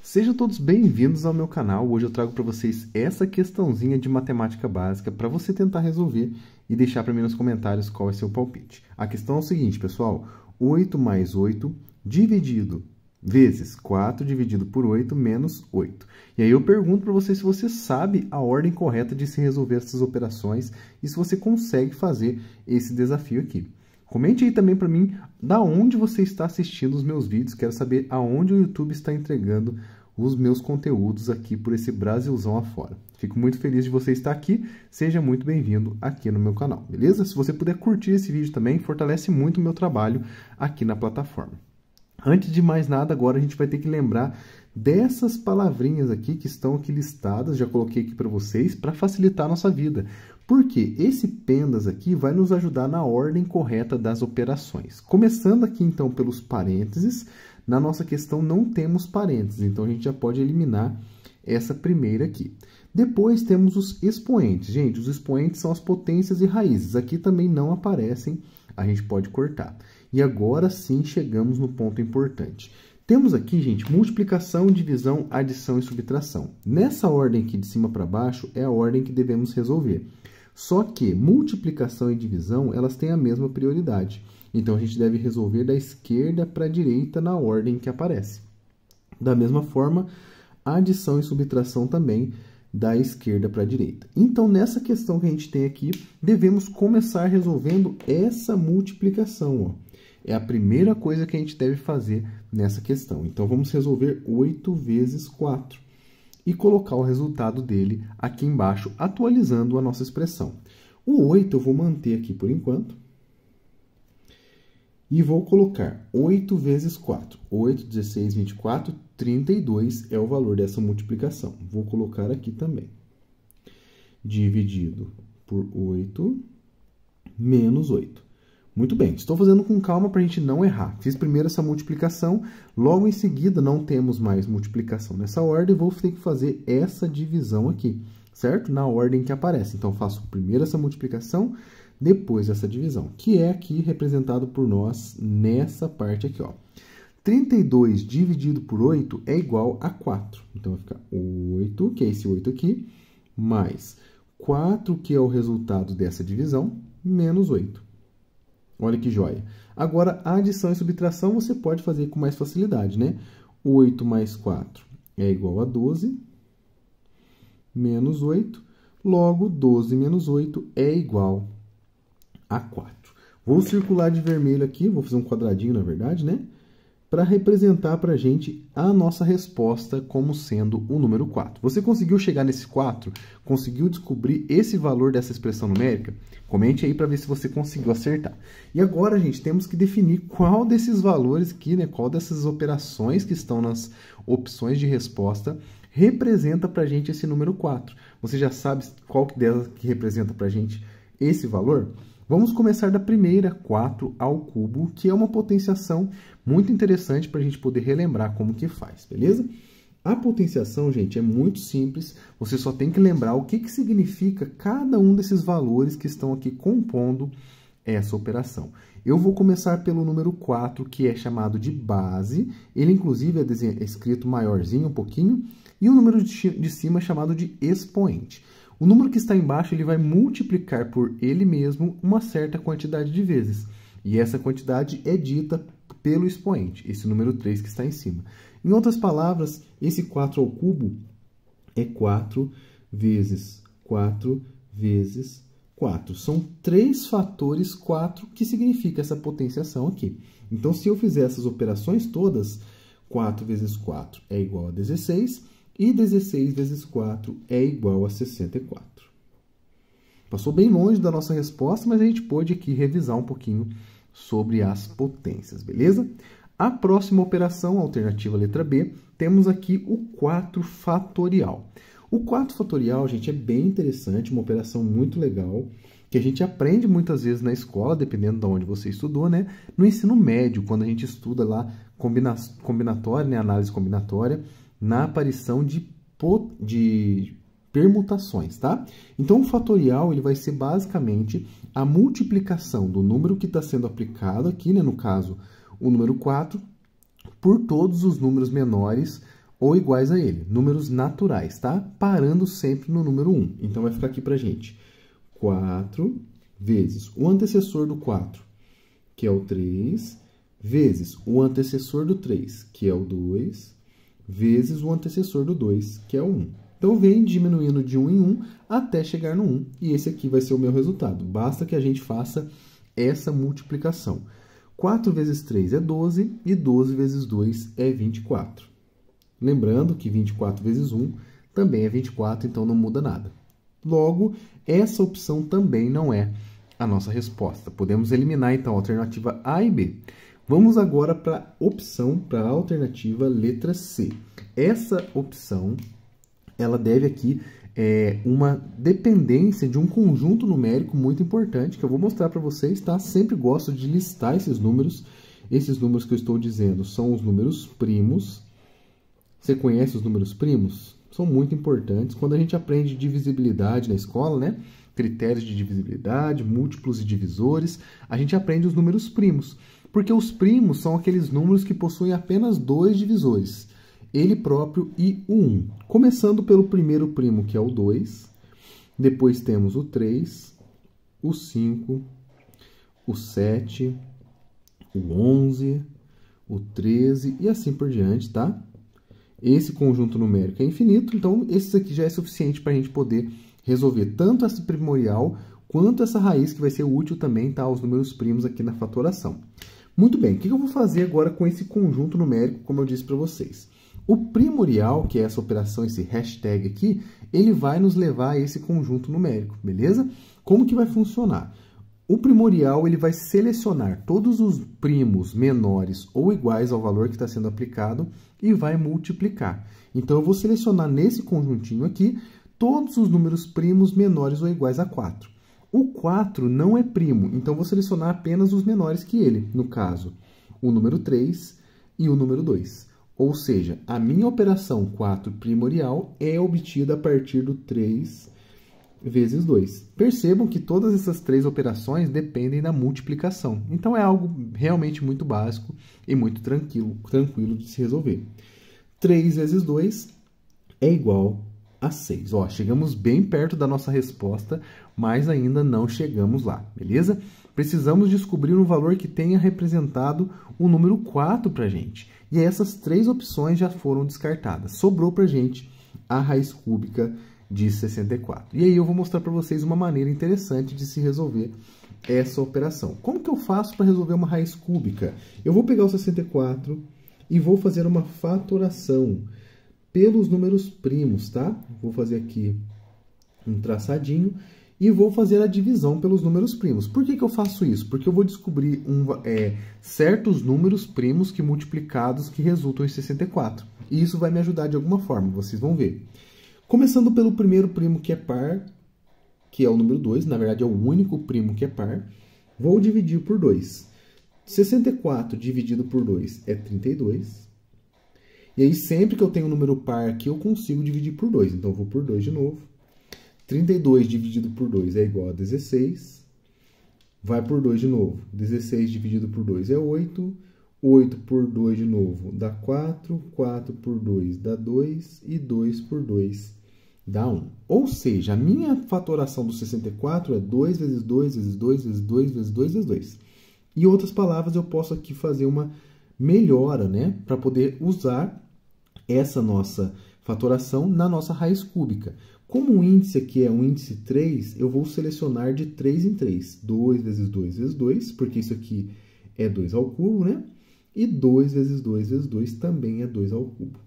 Sejam todos bem-vindos ao meu canal. Hoje eu trago para vocês essa questãozinha de matemática básica para você tentar resolver e deixar para mim nos comentários qual é seu palpite. A questão é o seguinte, pessoal: 8 mais 8 dividido vezes 4 dividido por 8 menos 8. E aí eu pergunto para você se você sabe a ordem correta de se resolver essas operações e se você consegue fazer esse desafio aqui. Comente aí também para mim da onde você está assistindo os meus vídeos. Quero saber aonde o YouTube está entregando os meus conteúdos aqui por esse Brasilzão afora. Fico muito feliz de você estar aqui. Seja muito bem-vindo aqui no meu canal, beleza? Se você puder curtir esse vídeo também, fortalece muito o meu trabalho aqui na plataforma. Antes de mais nada, agora a gente vai ter que lembrar dessas palavrinhas aqui que estão aqui listadas, já coloquei aqui para vocês, para facilitar a nossa vida. Porque esse pendas aqui vai nos ajudar na ordem correta das operações. Começando aqui então pelos parênteses, na nossa questão não temos parênteses, então a gente já pode eliminar essa primeira aqui. Depois temos os expoentes. Gente, os expoentes são as potências e raízes. Aqui também não aparecem, a gente pode cortar. E agora sim chegamos no ponto importante. Temos aqui, gente, multiplicação, divisão, adição e subtração. Nessa ordem aqui de cima para baixo é a ordem que devemos resolver. Só que multiplicação e divisão, elas têm a mesma prioridade. Então, a gente deve resolver da esquerda para a direita na ordem que aparece. Da mesma forma, adição e subtração também da esquerda para a direita. Então, nessa questão que a gente tem aqui, devemos começar resolvendo essa multiplicação, ó. É a primeira coisa que a gente deve fazer nessa questão. Então, vamos resolver 8 vezes 4. E colocar o resultado dele aqui embaixo, atualizando a nossa expressão. O 8 eu vou manter aqui por enquanto. E vou colocar 8 vezes 4. 8, 16, 24, 32 é o valor dessa multiplicação. Vou colocar aqui também. Dividido por 8 menos 8. Muito bem, estou fazendo com calma para a gente não errar. Fiz primeiro essa multiplicação, logo em seguida não temos mais multiplicação nessa ordem, vou ter que fazer essa divisão aqui, certo? Na ordem que aparece. Então, faço primeiro essa multiplicação, depois essa divisão, que é aqui representado por nós nessa parte aqui, ó. 32 dividido por 8 é igual a 4. Então, vai ficar 8, que é esse 8 aqui, mais 4, que é o resultado dessa divisão, menos 8. Olha que joia. Agora, a adição e subtração você pode fazer com mais facilidade, né? 8 mais 4 é igual a 12, menos 8. Logo, 12 menos 8 é igual a 4. Vou circular de vermelho aqui, vou fazer um quadradinho, na verdade, né? Para representar para a gente a nossa resposta como sendo o número 4. Você conseguiu chegar nesse 4? Conseguiu descobrir esse valor dessa expressão numérica? Comente aí para ver se você conseguiu acertar. E agora, gente, temos que definir qual desses valores aqui, né, qual dessas operações que estão nas opções de resposta representa para a gente esse número 4. Você já sabe qual delas que representa para a gente esse valor? Vamos começar da primeira, 4 ao cubo, que é uma potenciação muito interessante para a gente poder relembrar como que faz, beleza? A potenciação, gente, é muito simples, você só tem que lembrar o que significa cada um desses valores que estão aqui compondo essa operação. Eu vou começar pelo número 4, que é chamado de base, ele inclusive é escrito maiorzinho um pouquinho, e o número de cima é chamado de expoente. O número que está embaixo ele vai multiplicar por ele mesmo uma certa quantidade de vezes. E essa quantidade é dita pelo expoente, esse número 3 que está em cima. Em outras palavras, esse 4 ao cubo é 4 vezes 4 vezes 4. São 3 fatores 4 que significa essa potenciação aqui. Então, se eu fizer essas operações todas, 4 vezes 4 é igual a 16. E 16 vezes 4 é igual a 64. Passou bem longe da nossa resposta, mas a gente pôde aqui revisar um pouquinho sobre as potências, beleza? A próxima operação, alternativa letra B, temos aqui o 4 fatorial. O 4 fatorial, gente, é bem interessante, uma operação muito legal, que a gente aprende muitas vezes na escola, dependendo de onde você estudou, né? No ensino médio, quando a gente estuda lá combinatória, né? Análise combinatória, na aparição de permutações, tá? Então, o fatorial ele vai ser basicamente a multiplicação do número que está sendo aplicado aqui, né? No caso, o número 4, por todos os números menores ou iguais a ele. Números naturais, tá? Parando sempre no número 1. Então, vai ficar aqui pra gente 4 vezes o antecessor do 4, que é o 3, vezes o antecessor do 3, que é o 2, vezes o antecessor do 2, que é o 1. Então, vem diminuindo de 1 em 1 até chegar no 1. E esse aqui vai ser o meu resultado. Basta que a gente faça essa multiplicação. 4 vezes 3 é 12 e 12 vezes 2 é 24. Lembrando que 24 vezes 1 também é 24, então não muda nada. Logo, essa opção também não é a nossa resposta. Podemos eliminar, então, a alternativa A e B. Vamos agora para a opção, para a alternativa letra C. Essa opção, ela deve aqui uma dependência de um conjunto numérico muito importante, que eu vou mostrar para vocês, tá? Sempre gosto de listar esses números. Esses números que eu estou dizendo são os números primos. Você conhece os números primos? São muito importantes. Quando a gente aprende divisibilidade na escola, né? Critérios de divisibilidade, múltiplos e divisores, a gente aprende os números primos. Porque os primos são aqueles números que possuem apenas 2 divisores, ele próprio e o 1. Começando pelo primeiro primo, que é o 2. Depois temos o 3, o 5, o 7, o 11, o 13 e assim por diante, tá? Esse conjunto numérico é infinito, então esse aqui já é suficiente para a gente poder resolver tanto essa primorial quanto essa raiz, que vai ser útil também, tá? Os números primos aqui na fatoração. Muito bem, o que eu vou fazer agora com esse conjunto numérico, como eu disse para vocês? O primorial, que é essa operação, esse hashtag aqui, ele vai nos levar a esse conjunto numérico, beleza? Como que vai funcionar? O primorial, ele vai selecionar todos os primos menores ou iguais ao valor que está sendo aplicado e vai multiplicar. Então, eu vou selecionar nesse conjuntinho aqui todos os números primos menores ou iguais a 4. O 4 não é primo, então vou selecionar apenas os menores que ele. No caso, o número 3 e o número 2. Ou seja, a minha operação 4 primorial é obtida a partir do 3 vezes 2. Percebam que todas essas 3 operações dependem da multiplicação. Então, é algo realmente muito básico e muito tranquilo de se resolver. 3 vezes 2 é igual a 6. Ó, chegamos bem perto da nossa resposta, mas ainda não chegamos lá, beleza? Precisamos descobrir um valor que tenha representado o número 4 para a gente. E essas 3 opções já foram descartadas. Sobrou para a gente a raiz cúbica de 64. E aí eu vou mostrar para vocês uma maneira interessante de se resolver essa operação. Como que eu faço para resolver uma raiz cúbica? Eu vou pegar o 64 e vou fazer uma fatoração pelos números primos, tá? Vou fazer aqui um traçadinho e vou fazer a divisão pelos números primos. Por que eu faço isso? Porque eu vou descobrir certos números primos que multiplicados que resultam em 64. E isso vai me ajudar de alguma forma, vocês vão ver. Começando pelo primeiro primo que é par, que é o número 2, na verdade é o único primo que é par, vou dividir por 2. 64 dividido por 2 é 32. E aí, sempre que eu tenho um número par aqui, eu consigo dividir por 2. Então, eu vou por 2 de novo. 32 dividido por 2 é igual a 16. Vai por 2 de novo. 16 dividido por 2 é 8. 8 por 2 de novo dá 4. 4 por 2 dá 2. E 2 por 2 dá 1. Ou seja, a minha fatoração do 64 é 2 vezes 2 vezes 2 vezes 2 vezes 2 vezes 2. Em outras palavras, eu posso aqui fazer uma melhora, né? Para poder usar essa nossa fatoração na nossa raiz cúbica. Como o índice aqui é um índice 3, eu vou selecionar de 3 em 3. 2 vezes 2 vezes 2, porque isso aqui é 2 ao cubo, né? E 2 vezes 2 vezes 2 também é 2 ao cubo.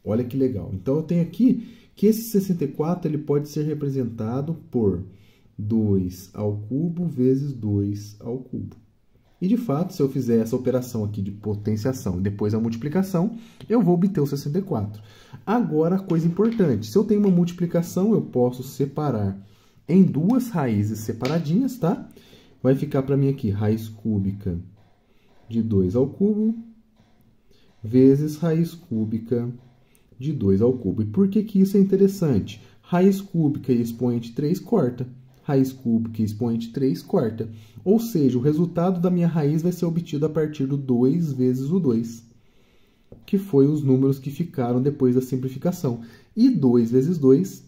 Olha que legal. Então, eu tenho aqui que esse 64 ele pode ser representado por 2 ao cubo vezes 2 ao cubo. E, de fato, se eu fizer essa operação aqui de potenciação e depois a multiplicação, eu vou obter o 64. Agora, a coisa importante. Se eu tenho uma multiplicação, eu posso separar em 2 raízes separadinhas, tá? Vai ficar para mim aqui raiz cúbica de 2 ao cubo vezes raiz cúbica de 2 ao cubo. E por que que isso é interessante? Raiz cúbica e expoente 3 corta. Raiz cúbica e expoente 3 corta. Ou seja, o resultado da minha raiz vai ser obtido a partir do 2 vezes o 2. que foi os números que ficaram depois da simplificação. E 2 vezes 2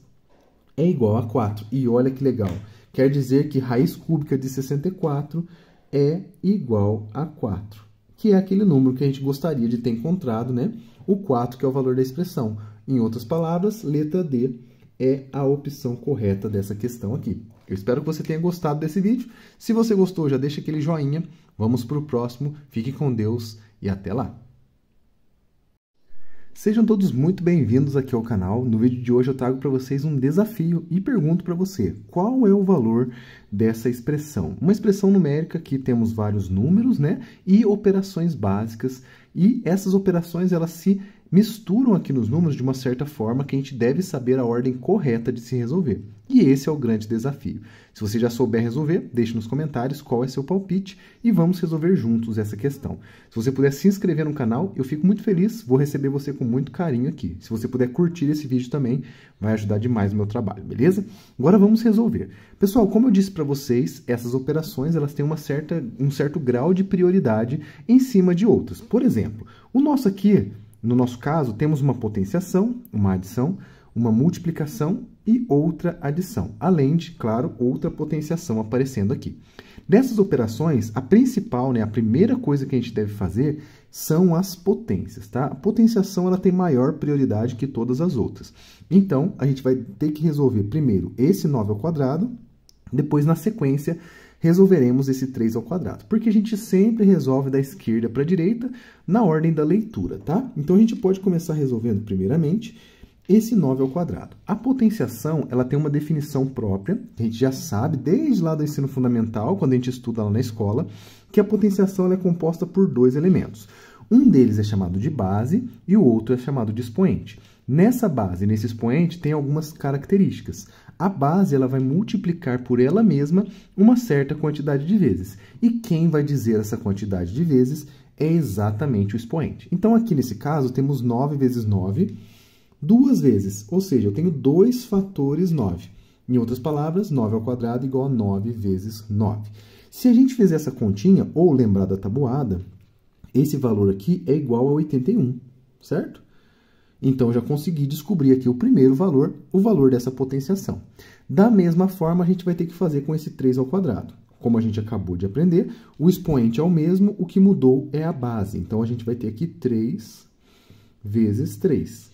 é igual a 4. E olha que legal, quer dizer que raiz cúbica de 64 é igual a 4, que é aquele número que a gente gostaria de ter encontrado, né? O 4, que é o valor da expressão. Em outras palavras, letra D é a opção correta dessa questão aqui. Eu espero que você tenha gostado desse vídeo. Se você gostou, já deixa aquele joinha. Vamos para o próximo. Fique com Deus e até lá! Sejam todos muito bem-vindos aqui ao canal. No vídeo de hoje eu trago para vocês um desafio e pergunto para você, qual é o valor dessa expressão? Uma expressão numérica que temos vários números, né, e operações básicas, e essas operações elas se misturam aqui nos números de uma certa forma que a gente deve saber a ordem correta de se resolver. E esse é o grande desafio. Se você já souber resolver, deixe nos comentários qual é seu palpite e vamos resolver juntos essa questão. Se você puder se inscrever no canal, eu fico muito feliz, vou receber você com muito carinho aqui. Se você puder curtir esse vídeo também, vai ajudar demais no meu trabalho, beleza? Agora vamos resolver. Pessoal, como eu disse para vocês, essas operações elas têm um certo grau de prioridade em cima de outras. Por exemplo, o nosso aqui, no nosso caso, temos uma potenciação, uma adição, uma multiplicação e outra adição, além de, claro, outra potenciação aparecendo aqui. Dessas operações, a principal, né, a primeira coisa que a gente deve fazer são as potências, tá? A potenciação ela tem maior prioridade que todas as outras. Então, a gente vai ter que resolver primeiro esse 9 ao quadrado, depois, na sequência, resolveremos esse 3 ao quadrado, porque a gente sempre resolve da esquerda para a direita na ordem da leitura, tá? Então, a gente pode começar resolvendo primeiramente esse 9 ao quadrado. A potenciação, ela tem uma definição própria, que a gente já sabe desde lá do ensino fundamental, quando a gente estuda lá na escola, que a potenciação ela é composta por dois elementos. Um deles é chamado de base e o outro é chamado de expoente. Nessa base, nesse expoente, tem algumas características. A base ela vai multiplicar por ela mesma uma certa quantidade de vezes. E quem vai dizer essa quantidade de vezes é exatamente o expoente. Então, aqui nesse caso, temos 9 vezes 9, duas vezes, ou seja, eu tenho 2 fatores 9. Em outras palavras, 9 ao quadrado igual a 9 vezes 9. Se a gente fizer essa continha, ou lembrar da tabuada, esse valor aqui é igual a 81, certo? Então, eu já consegui descobrir aqui o primeiro valor, o valor dessa potenciação. Da mesma forma, a gente vai ter que fazer com esse 3 ao quadrado. Como a gente acabou de aprender, o expoente é o mesmo, o que mudou é a base. Então, a gente vai ter aqui 3 vezes 3.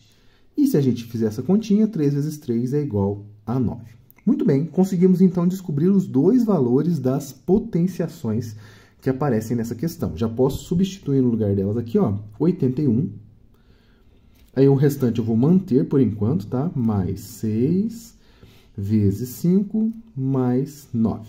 E se a gente fizer essa continha, 3 vezes 3 é igual a 9. Muito bem, conseguimos então descobrir os dois valores das potenciações que aparecem nessa questão. Já posso substituir no lugar delas aqui, ó, 81. Aí o restante eu vou manter por enquanto, tá? Mais 6 vezes 5 mais 9.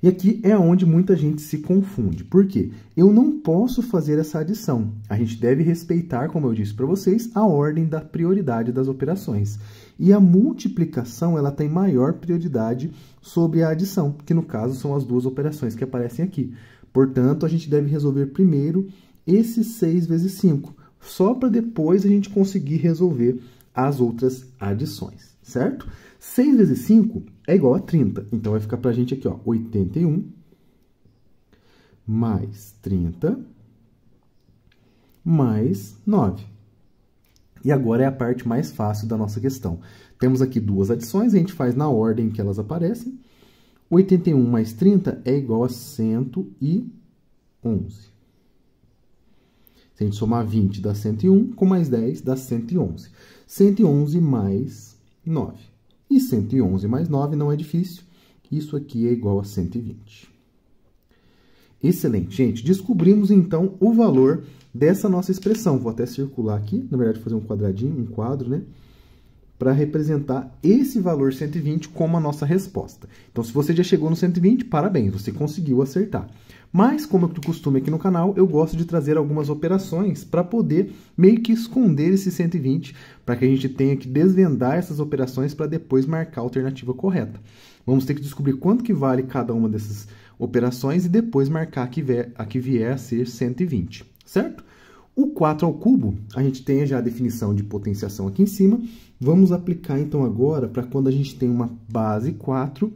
E aqui é onde muita gente se confunde. Por quê? Eu não posso fazer essa adição. A gente deve respeitar, como eu disse para vocês, a ordem da prioridade das operações. E a multiplicação ela tem maior prioridade sobre a adição, que no caso são as duas operações que aparecem aqui. Portanto, a gente deve resolver primeiro esse 6 vezes 5, só para depois a gente conseguir resolver as outras adições, certo? 6 vezes 5 é igual a 30. Então, vai ficar para a gente aqui, ó, 81 mais 30 mais 9. E agora é a parte mais fácil da nossa questão. Temos aqui duas adições, a gente faz na ordem que elas aparecem. 81 mais 30 é igual a 111. Se a gente somar 20 dá 101, com mais 10 dá 111. 111 mais 9. E 111 mais 9 não é difícil. Isso aqui é igual a 120. Excelente, gente. Descobrimos, então, o valor dessa nossa expressão. Vou até circular aqui, na verdade, fazer um quadradinho, um quadro, né? Para representar esse valor 120 como a nossa resposta. Então, se você já chegou no 120, parabéns, você conseguiu acertar. Mas, como é costume aqui no canal, eu gosto de trazer algumas operações para poder meio que esconder esse 120, para que a gente tenha que desvendar essas operações para depois marcar a alternativa correta. Vamos ter que descobrir quanto que vale cada uma dessas operações e depois marcar a que vier a ser 120, certo? O 4 ao cubo, a gente tem já a definição de potenciação aqui em cima. Vamos aplicar, então, agora para quando a gente tem uma base 4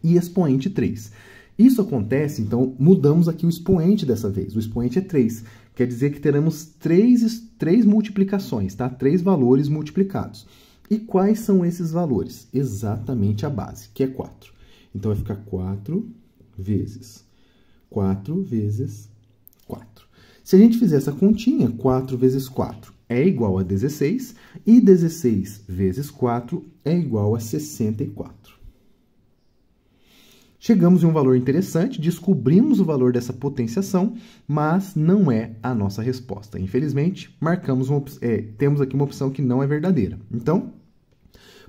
e expoente 3. Isso acontece, então, mudamos aqui o expoente dessa vez. O expoente é 3. Quer dizer que teremos três multiplicações, tá? 3 valores multiplicados. E quais são esses valores? Exatamente a base, que é 4. Então, vai ficar 4 vezes 4 vezes 4. Se a gente fizer essa continha, 4 vezes 4 é igual a 16, e 16 vezes 4 é igual a 64. Chegamos em um valor interessante, descobrimos o valor dessa potenciação, mas não é a nossa resposta. Infelizmente, temos aqui uma opção que não é verdadeira. Então,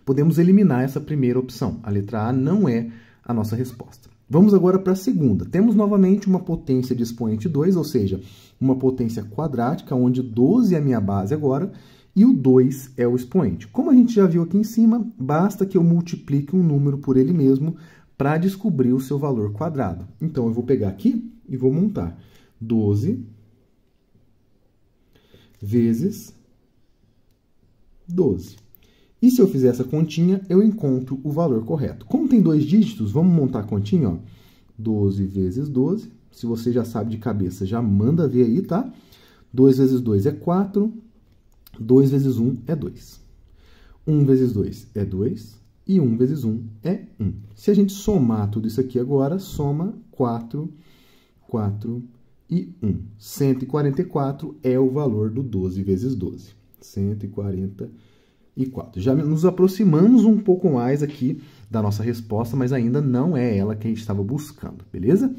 podemos eliminar essa primeira opção. A letra A não é a nossa resposta. Vamos agora para a segunda. Temos novamente uma potência de expoente 2, ou seja, uma potência quadrática, onde 12 é a minha base agora, e o 2 é o expoente. Como a gente já viu aqui em cima, basta que eu multiplique um número por ele mesmo para descobrir o seu valor quadrado. Então, eu vou pegar aqui e vou montar 12 vezes 12. E se eu fizer essa continha, eu encontro o valor correto. Como tem 2 dígitos, vamos montar a continha, ó. 12 vezes 12. Se você já sabe de cabeça, já manda ver aí, tá? 2 vezes 2 é 4. 2 vezes 1 é 2. 1 vezes 2 é 2. E 1 vezes 1 é 1. Se a gente somar tudo isso aqui agora, soma 4, 4 e 1. 144 é o valor do 12 vezes 12. 144. Já nos aproximamos um pouco mais aqui da nossa resposta, mas ainda não é ela que a gente estava buscando, beleza?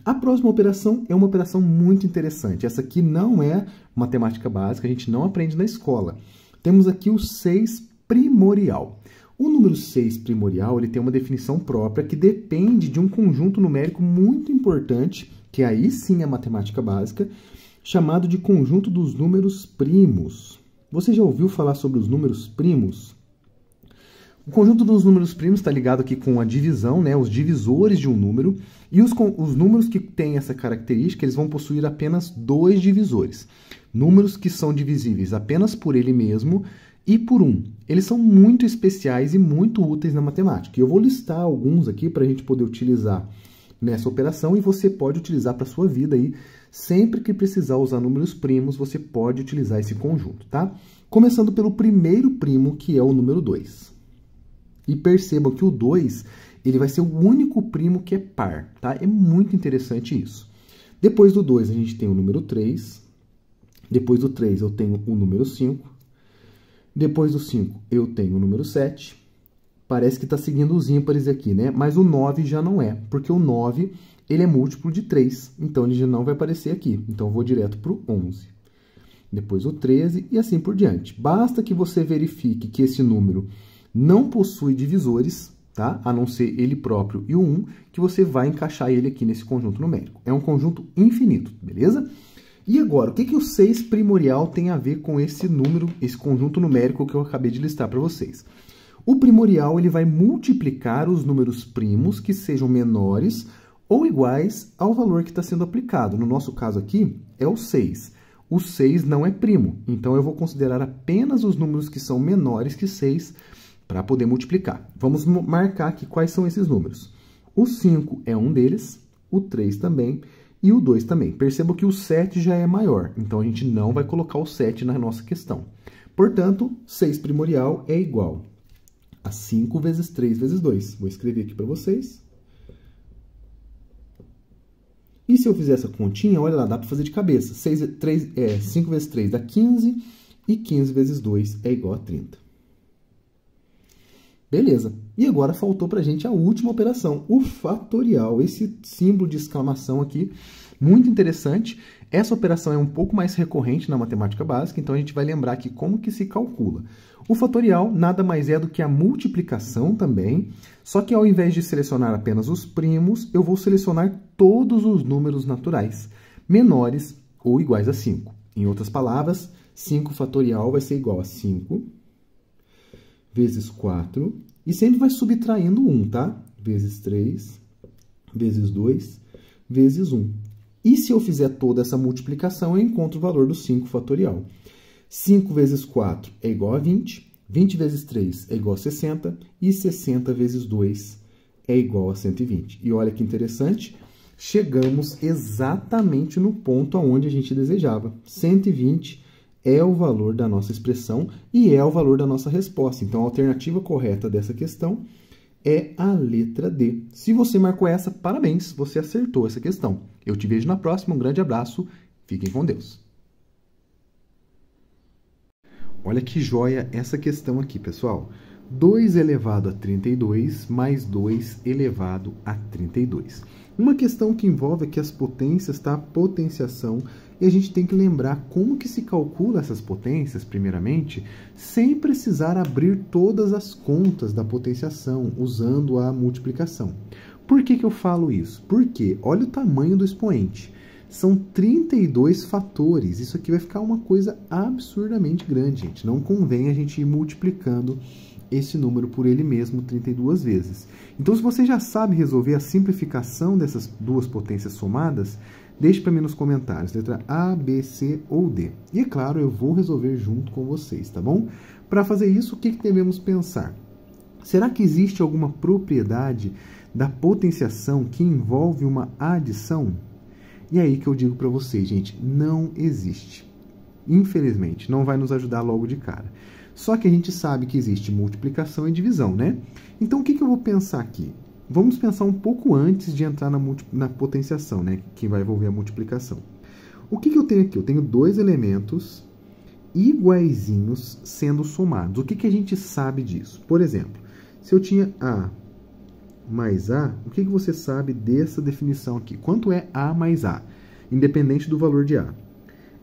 A próxima operação é uma operação muito interessante. Essa aqui não é matemática básica, a gente não aprende na escola. Temos aqui o 6 primorial. O número 6 primorial ele tem uma definição própria que depende de um conjunto numérico muito importante, que aí sim é matemática básica, chamado de conjunto dos números primos. Você já ouviu falar sobre os números primos? O conjunto dos números primos está ligado aqui com a divisão, né, os divisores de um número, e os números que têm essa característica, eles vão possuir apenas 2 divisores. Números que são divisíveis apenas por ele mesmo e por 1. Eles são muito especiais e muito úteis na matemática. E eu vou listar alguns aqui para a gente poder utilizar nessa operação e você pode utilizar para a sua vida aí. Sempre que precisar usar números primos, você pode utilizar esse conjunto, tá? Começando pelo primeiro primo, que é o número 2. E percebam que o 2, ele vai ser o único primo que é par, tá? É muito interessante isso. Depois do 2, a gente tem o número 3. Depois do 3, eu tenho o número 5. Depois do 5, eu tenho o número 7. Parece que está seguindo os ímpares aqui, né? Mas o 9 já não é, porque o 9 ele é múltiplo de 3, então ele já não vai aparecer aqui. Então, eu vou direto para o 11. Depois o 13 e assim por diante. Basta que você verifique que esse número não possui divisores, tá? A não ser ele próprio e o 1, que você vai encaixar ele aqui nesse conjunto numérico. É um conjunto infinito, beleza? E agora, o que o 6 primorial tem a ver com esse número, esse conjunto numérico que eu acabei de listar para vocês? O primorial ele vai multiplicar os números primos que sejam menores ou iguais ao valor que está sendo aplicado. No nosso caso aqui, é o 6. O 6 não é primo, então eu vou considerar apenas os números que são menores que 6 para poder multiplicar. Vamos marcar aqui quais são esses números. O 5 é um deles, o 3 também, e o 2 também. Perceba que o 7 já é maior, então a gente não vai colocar o 7 na nossa questão. Portanto, 6 primorial é igual a 5 vezes 3 vezes 2. Vou escrever aqui para vocês. E se eu fizer essa continha, olha lá, dá para fazer de cabeça. 5 vezes 3 dá 15, e 15 vezes 2 é igual a 30. Beleza. E agora faltou para a gente a última operação, o fatorial. Esse símbolo de exclamação aqui, muito interessante. Essa operação é um pouco mais recorrente na matemática básica, então a gente vai lembrar aqui como que se calcula. O fatorial nada mais é do que a multiplicação também, só que ao invés de selecionar apenas os primos, eu vou selecionar todos os números naturais, menores ou iguais a 5. Em outras palavras, 5 fatorial vai ser igual a 5 vezes 4, e sempre vai subtraindo 1, tá? Vezes 3, vezes 2, vezes 1. E se eu fizer toda essa multiplicação, eu encontro o valor do 5 fatorial. 5 vezes 4 é igual a 20, 20 vezes 3 é igual a 60, e 60 vezes 2 é igual a 120. E olha que interessante, chegamos exatamente no ponto aonde a gente desejava. 120 é o valor da nossa expressão e é o valor da nossa resposta. Então, a alternativa correta dessa questão é a letra D. Se você marcou essa, parabéns, você acertou essa questão. Eu te vejo na próxima, um grande abraço, fiquem com Deus. Olha que joia essa questão aqui, pessoal. 2 elevado a 32 mais 2 elevado a 32. Uma questão que envolve aqui as potências, tá? Potenciação. E a gente tem que lembrar como que se calcula essas potências, primeiramente, sem precisar abrir todas as contas da potenciação, usando a multiplicação. Por que que eu falo isso? Porque olha o tamanho do expoente. São 32 fatores. Isso aqui vai ficar uma coisa absurdamente grande, gente. Não convém a gente ir multiplicando esse número por ele mesmo 32 vezes. Então, se você já sabe resolver a simplificação dessas duas potências somadas, deixe para mim nos comentários, letra A, B, C ou D. E, é claro, eu vou resolver junto com vocês, tá bom? Para fazer isso, o que devemos pensar? Será que existe alguma propriedade da potenciação que envolve uma adição? E é aí que eu digo para vocês, gente, não existe. Infelizmente, não vai nos ajudar logo de cara. Só que a gente sabe que existe multiplicação e divisão, né? Então, o que eu vou pensar aqui? Vamos pensar um pouco antes de entrar na potenciação, né? Que vai envolver a multiplicação. O que eu tenho aqui? Eu tenho dois elementos iguaizinhos sendo somados. O que a gente sabe disso? Por exemplo, se eu tinha A mais A, o que você sabe dessa definição aqui? Quanto é A mais A? Independente do valor de A.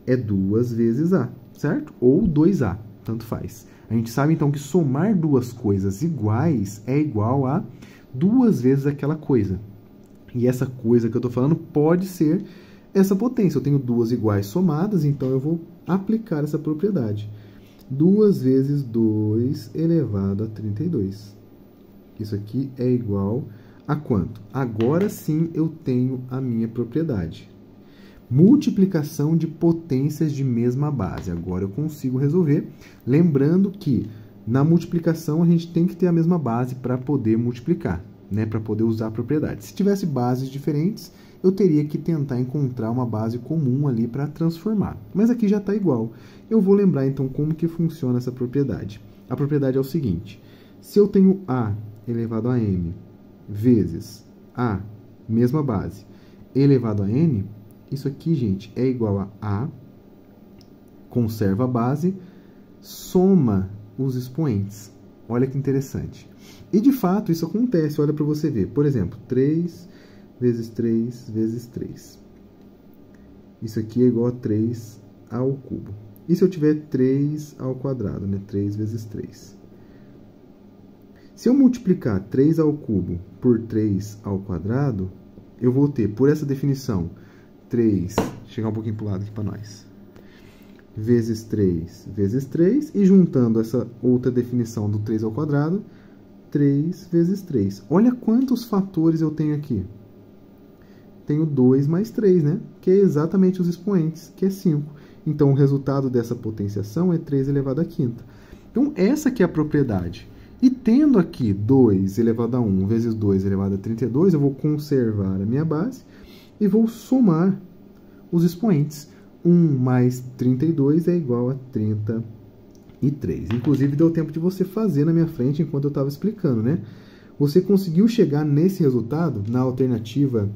É 2 vezes A, certo? Ou 2A, tanto faz. A gente sabe, então, que somar duas coisas iguais é igual a 2 vezes aquela coisa. E essa coisa que eu estou falando pode ser essa potência. Eu tenho duas iguais somadas, então eu vou aplicar essa propriedade. 2 vezes 2 elevado a 32. Isso aqui é igual a quanto? Agora sim eu tenho a minha propriedade. Multiplicação de potências de mesma base. Agora eu consigo resolver. Lembrando que na multiplicação a gente tem que ter a mesma base para poder multiplicar, né? Para poder usar a propriedade. Se tivesse bases diferentes, eu teria que tentar encontrar uma base comum ali para transformar. Mas aqui já está igual. Eu vou lembrar então como que funciona essa propriedade. A propriedade é o seguinte. Se eu tenho A elevado a M vezes A, mesma base, elevado a N, isso aqui, gente, é igual a A, conserva a base, soma os expoentes. Olha que interessante. E, de fato, isso acontece. Olha para você ver. Por exemplo, 3 vezes 3 vezes 3. Isso aqui é igual a 3 ao cubo. E se eu tiver 3 ao quadrado, né? 3 vezes 3. Se eu multiplicar 3 ao cubo por 3 ao quadrado, eu vou ter, por essa definição, 3, chegar um pouquinho para o lado aqui para nós, vezes 3 vezes 3, e juntando essa outra definição do 3 ao quadrado, 3 vezes 3. Olha quantos fatores eu tenho aqui. Tenho 2 mais 3, né? Que é exatamente os expoentes, que é 5. Então, o resultado dessa potenciação é 3 elevado à quinta. Então, essa aqui é a propriedade. E tendo aqui 2 elevado a 1 vezes 2 elevado a 32, eu vou conservar a minha base e vou somar os expoentes. 1 mais 32 é igual a 33. Inclusive, deu tempo de você fazer na minha frente enquanto eu estava explicando, né? Você conseguiu chegar nesse resultado na alternativa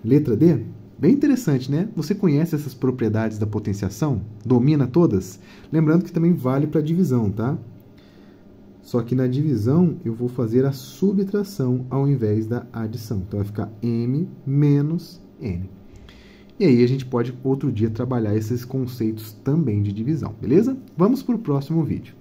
letra D? Bem interessante, né? Você conhece essas propriedades da potenciação? Domina todas? Lembrando que também vale para divisão, tá? Só que na divisão eu vou fazer a subtração ao invés da adição. Então vai ficar M menos N. E aí a gente pode outro dia trabalhar esses conceitos também de divisão, beleza? Vamos para o próximo vídeo.